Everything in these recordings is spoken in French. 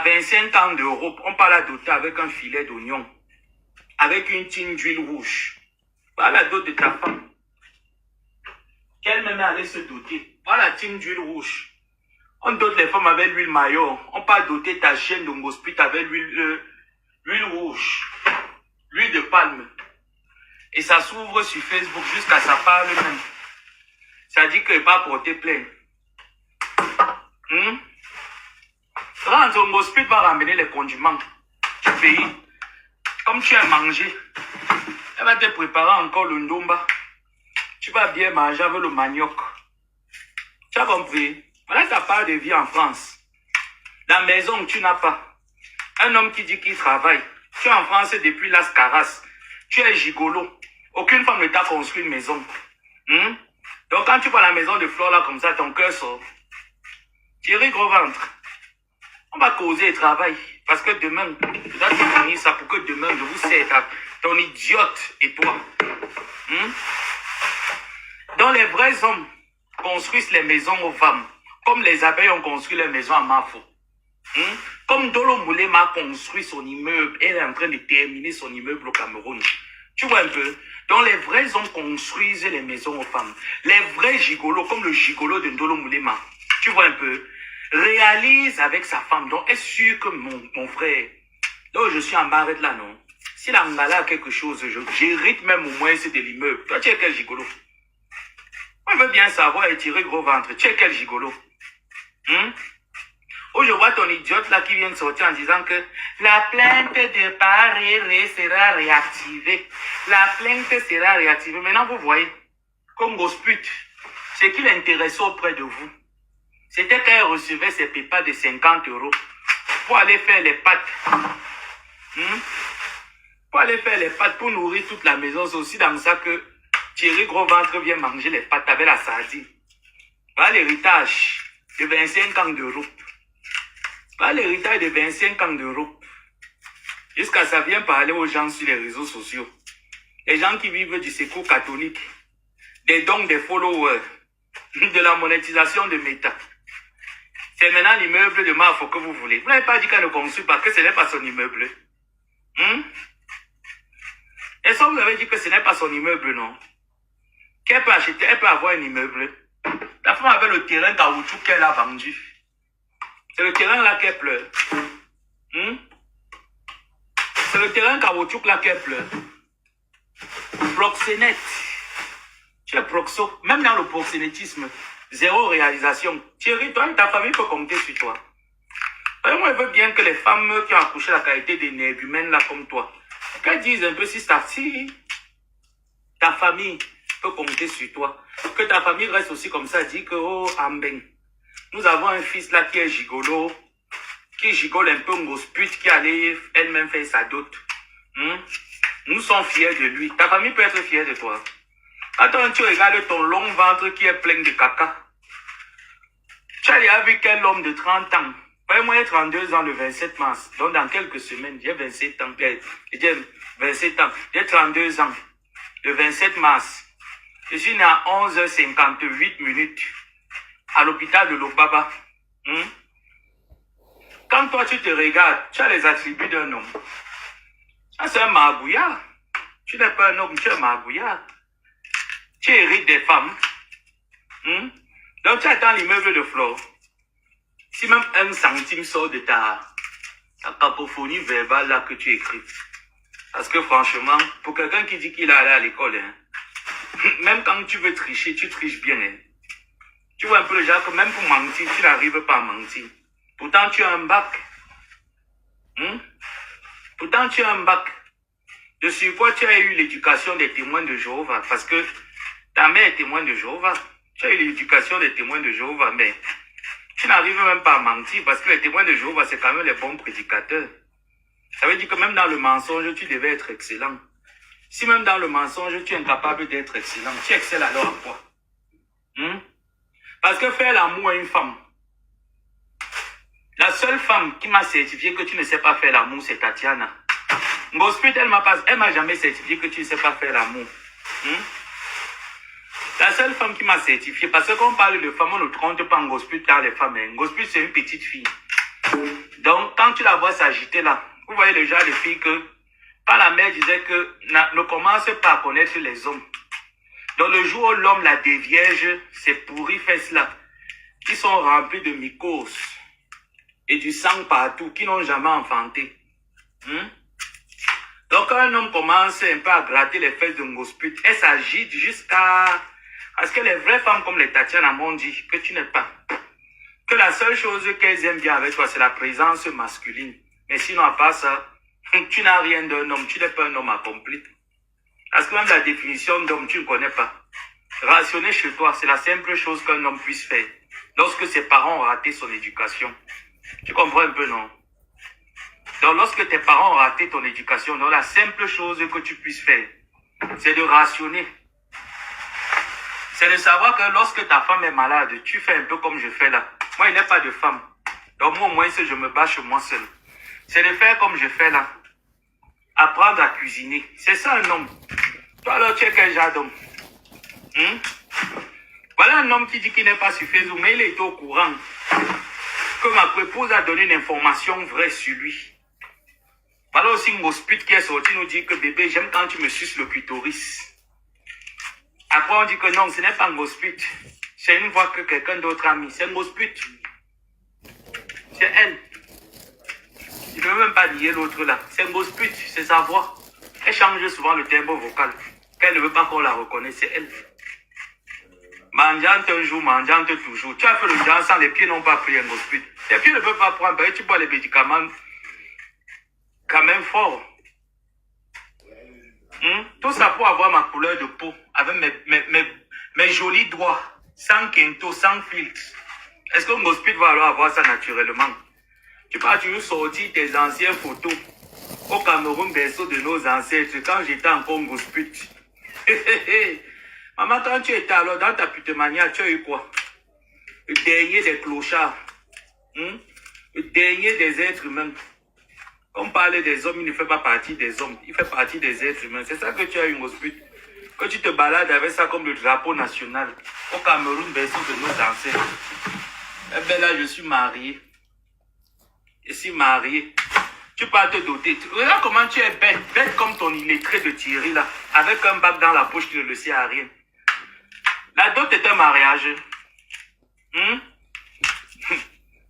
25 ans d'Europe, on parle à doter avec un filet d'oignon, avec une tine d'huile rouge. Voilà la dot de ta femme. Qu'elle même allait se doter. Voilà la tine d'huile rouge. On dote les femmes avec l'huile maillot. On peut doter ta chienne de Ngospit avec l'huile rouge. L'huile de palme. Et ça s'ouvre sur Facebook jusqu'à ça parle même. Ça dit qu'il n'est pas porté plainte. Rentre au Ngospit va ramener les condiments du pays. Comme tu as mangé, elle va te préparer encore le ndomba. Tu vas bien manger avec le manioc. Tu as compris? Voilà ta part de vie en France. La maison que tu n'as pas. Un homme qui dit qu'il travaille. Tu es en France depuis Las Caras. Tu es gigolo. Aucune femme ne t'a construit une maison. Donc quand tu vois la maison de Flore là comme ça, ton cœur sort. Thierry Gros Ventre. On va causer et travailler. Parce que demain, tu dois te finir ça pour que demain, je vous sais, ton idiote et toi. Donc les vrais hommes construisent les maisons aux femmes. Comme les abeilles ont construit les maisons à Mafo. Comme Dolo Moulema a construit son immeuble, elle est en train de terminer son immeuble au Cameroun. Tu vois un peu? Donc les vrais hommes construisent les maisons aux femmes. Les vrais gigolos, comme le gigolo de Dolo Moulema, tu vois un peu, réalise avec sa femme. Donc est-ce sûr que mon frère, donc je suis en barrette là, non? Si la Ngala a quelque chose, j'hérite même au moins c'est de l'immeuble. Toi tu es quel gigolo? On veut bien savoir et tirer Gros Ventre. Tu es quel gigolo? Oh, je vois ton idiote là qui vient de sortir en disant que la plainte de Paréré sera réactivée. La plainte sera réactivée. Maintenant, vous voyez, comme Ngosput, ce qui l'intéressait auprès de vous, c'était qu'elle recevait ses pépas de 50 € pour aller faire les pâtes. Pour aller faire les pâtes, pour nourrir toute la maison. C'est aussi dans ça que Thierry Gros Ventre vient manger les pâtes avec la sardine. Voilà l'héritage de 25 ans d'Europe. Pas l'héritage de 25 ans d'Europe. Jusqu'à ça vient parler aux gens sur les réseaux sociaux. Les gens qui vivent du secours catholique, des dons des followers, de la monétisation de Meta. C'est maintenant l'immeuble de Mafo que vous voulez. Vous n'avez pas dit qu'elle ne construit pas, que ce n'est pas son immeuble. Et ça, vous avez dit que ce n'est pas son immeuble, non? Qu'elle peut acheter, elle peut avoir un immeuble. La femme avait le terrain caoutchouc qu'elle a vendu. C'est le terrain là qu'elle pleure. C'est le terrain caoutchouc là qu'elle pleure. Proxénète. Tu es proxo. Même dans le proxénétisme, zéro réalisation. Thierry, toi, ta famille peut compter sur toi. Moi, je veux bien que les femmes qui ont accouché la qualité d'énergumène là comme toi, qu'elles disent un peu si ta famille peut compter sur toi. Que ta famille reste aussi comme ça, dit que, oh, Ambeng. Nous avons un fils là qui est gigolo, qui gigole un peu Ngosput, qui allait elle-même faire sa dot. Nous sommes fiers de lui. Ta famille peut être fière de toi. Attends, tu regardes ton long ventre qui est plein de caca. Tu as déjà vu quel homme de 30 ans? Moi, j'ai 32 ans le 27 mars. Donc, dans quelques semaines, j'ai 27 ans. J'ai 27 ans. J'ai 32 ans. Le 27 mars. Je suis né à 11h58 à l'hôpital de Lobaba. Quand toi, tu te regardes, tu as les attributs d'un homme. Ça, c'est un marabouillard. Tu n'es pas un homme, tu es un marabouillard. Tu hérites des femmes. Donc, tu attends l'immeuble de Flore. Si même 1 centime sort de ta cacophonie verbale là que tu écris. Parce que franchement, pour quelqu'un qui dit qu'il est allé à l'école, même quand tu veux tricher, tu triches bien. Tu vois un peu le genre que même pour mentir, tu n'arrives pas à mentir. Pourtant, tu as un bac. Pourtant, tu as un bac. De sur quoi tu as eu l'éducation des témoins de Jéhovah. Parce que ta mère est témoin de Jéhovah. Tu as eu l'éducation des témoins de Jéhovah, mais tu n'arrives même pas à mentir. Parce que les témoins de Jéhovah, c'est quand même les bons prédicateurs. Ça veut dire que même dans le mensonge, tu devais être excellent. Si même dans le mensonge, tu es incapable d'être excellent, tu excelles alors à quoi? Parce que faire l'amour à une femme, la seule femme qui m'a certifié que tu ne sais pas faire l'amour, c'est Tatiana. Ngosput, elle m'a jamais certifié que tu ne sais pas faire l'amour. La seule femme qui m'a certifié, parce que quand on parle de femmes, on ne trompe pas Ngosput car les femmes. Ngosput, c'est une petite fille. Donc, quand tu la vois s'agiter là, vous voyez le genre de fille que, quand la mère disait que ne commence pas à connaître les hommes. Donc, le jour où l'homme la dévierge, c'est pourri fait cela. Qui sont remplis de mycoses et du sang partout, qui n'ont jamais enfanté. Donc, quand un homme commence un peu à gratter les fesses de Ngosput, elle s'agite jusqu'à... Parce que les vraies femmes comme les Tatiana m'ont dit que tu n'es pas. Que la seule chose qu'elles aiment bien avec toi, c'est la présence masculine. Mais sinon, à part ça, tu n'as rien d'un homme, tu n'es pas un homme accompli. Parce que même la définition d'homme, tu ne connais pas. Rationner chez toi, c'est la simple chose qu'un homme puisse faire. Lorsque ses parents ont raté son éducation. Tu comprends un peu, non? Donc, lorsque tes parents ont raté ton éducation, donc la simple chose que tu puisses faire, c'est de rationner. C'est de savoir que lorsque ta femme est malade, tu fais un peu comme je fais là. Moi, il n'y a pas de femme. Donc, moi, au moins, je me bats chez moi seul. C'est de faire comme je fais là. Apprendre à cuisiner. C'est ça un homme. Toi, alors, tu es quel genre d'homme? Voilà un homme qui dit qu'il n'est pas sur Facebook, mais il est au courant que ma épouse a donné une information vraie sur lui. Voilà aussi Ngosput qui est sorti nous dit que bébé, j'aime quand tu me suces le clitoris. Après, on dit que non, ce n'est pas Ngosput. C'est une voix que quelqu'un d'autre a mis. C'est Ngosput. C'est elle. Il ne veut même pas nier l'autre là. C'est Ngosput, c'est sa voix. Elle change souvent le timbre vocal. Qu'elle ne veut pas qu'on la reconnaisse, c'est elle. Mangeante un jour, mangeante toujours. Tu as fait le genre sans les pieds n'ont pas pris un Ngosput. Les pieds ne peuvent pas prendre, tu bois les médicaments quand même fort. Tout ça pour avoir ma couleur de peau, avec mes jolis doigts, sans quinto, sans filtre. Est-ce que Ngosput va alors avoir ça naturellement? Tu peux toujours sortir tes anciennes photos au Cameroun, berceau de nos ancêtres, quand j'étais encore Ngosput. Maman, quand tu étais alors dans ta putemania, tu as eu quoi? Le dernier des clochards. Le dernier des êtres humains. On parlait des hommes, il ne fait pas partie des hommes. Il fait partie des êtres humains. C'est ça que tu as eu, Ngosput. Que tu te balades avec ça comme le drapeau national. Au Cameroun, berceau de nos ancêtres. Eh bien là, je suis marié. Je suis marié. Tu peux te doter. Regarde comment tu es bête. Bête comme ton illettré de Thierry là. Avec un bac dans la poche qui ne le sait à rien. La dot est un mariage.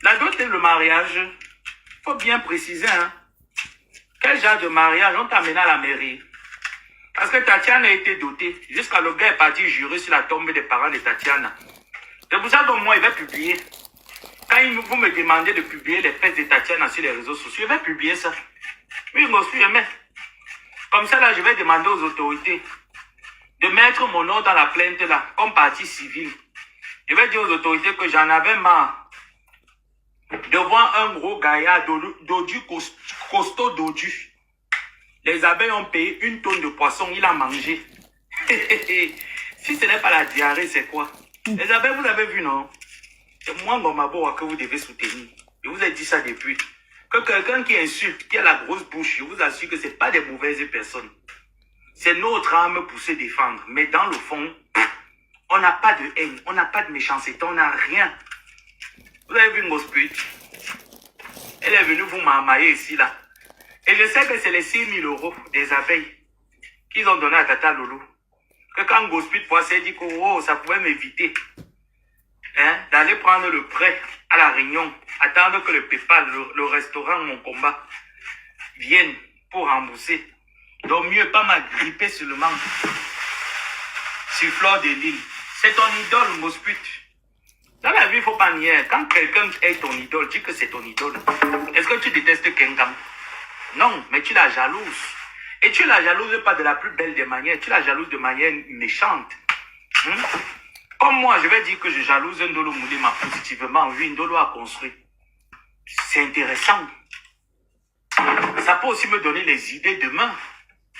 La dot est le mariage. Il faut bien préciser. Quel genre de mariage on t'a amené à la mairie? Parce que Tatiana a été dotée. Jusqu'à le gars est parti jurer sur la tombe des parents de Tatiana. C'est pour ça que moi, il va publier. Quand vous me demandez de publier les fesses de Tatiana sur les réseaux sociaux, je vais publier ça. Oui, moi aussi, mais comme ça, là, je vais demander aux autorités de mettre mon nom dans la plainte, là, comme partie civile. Je vais dire aux autorités que j'en avais marre de voir un gros gaillard dodu, costaud dodu. Les abeilles ont payé 1 tonne de poisson, il a mangé. Si ce n'est pas la diarrhée, c'est quoi? Les abeilles, vous avez vu, non? C'est moi, Ngomabo, que vous devez soutenir. Je vous ai dit ça depuis. Que quelqu'un qui insulte, qui a la grosse bouche, je vous assure que ce n'est pas des mauvaises personnes. C'est notre âme pour se défendre. Mais dans le fond, on n'a pas de haine, on n'a pas de méchanceté, on n'a rien. Vous avez vu Ngosput? Elle est venue vous marmailler ici, là. Et je sais que c'est les 6 000 € des abeilles qu'ils ont donné à Tata Loulou. Que quand Ngosput voit ça, il dit que oh, ça pouvait m'éviter d'aller prendre le prêt à la Réunion, attendre que le PayPal, le restaurant Mon Combat, vienne pour rembourser. Donc mieux pas m'agripper seulement sur Fleur de Lille. C'est ton idole, Ngosput. Dans la vie, il ne faut pas nier. Quand quelqu'un est ton idole, dis que c'est ton idole. Est-ce que tu détestes Kengam? Non, mais tu la jalouses. Et tu la jalouses pas de la plus belle des manières. Tu la jalouses de manière méchante. Comme moi, je vais dire que je jalouse Ndolo Moulima positivement. Oui, Ndolo a construit. C'est intéressant. Ça peut aussi me donner les idées demain.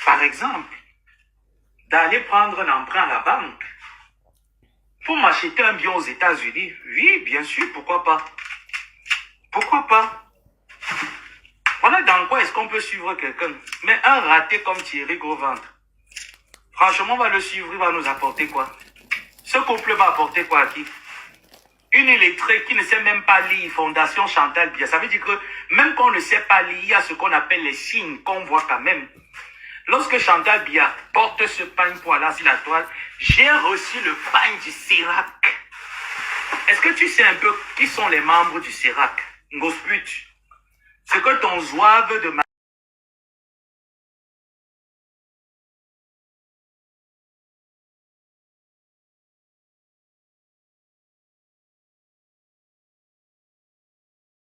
Par exemple, d'aller prendre un emprunt à la banque pour m'acheter un bien aux États-Unis. Oui, bien sûr, pourquoi pas? Pourquoi pas? Voilà dans quoi est-ce qu'on peut suivre quelqu'un. Mais un raté comme Thierry Gros-Ventre, franchement, on va le suivre, il va nous apporter quoi? Ce couple va apporter quoi à qui? Une illettrée qui ne sait même pas lire Fondation Chantal Biya. Ça veut dire que même qu'on ne sait pas lire, il y a ce qu'on appelle les signes qu'on voit quand même. Lorsque Chantal Biya porte ce pagne pour aller sur la toile, j'ai reçu le pagne du CERAC. Est-ce que tu sais un peu qui sont les membres du CERAC? Ngosput. C'est que ton zouave de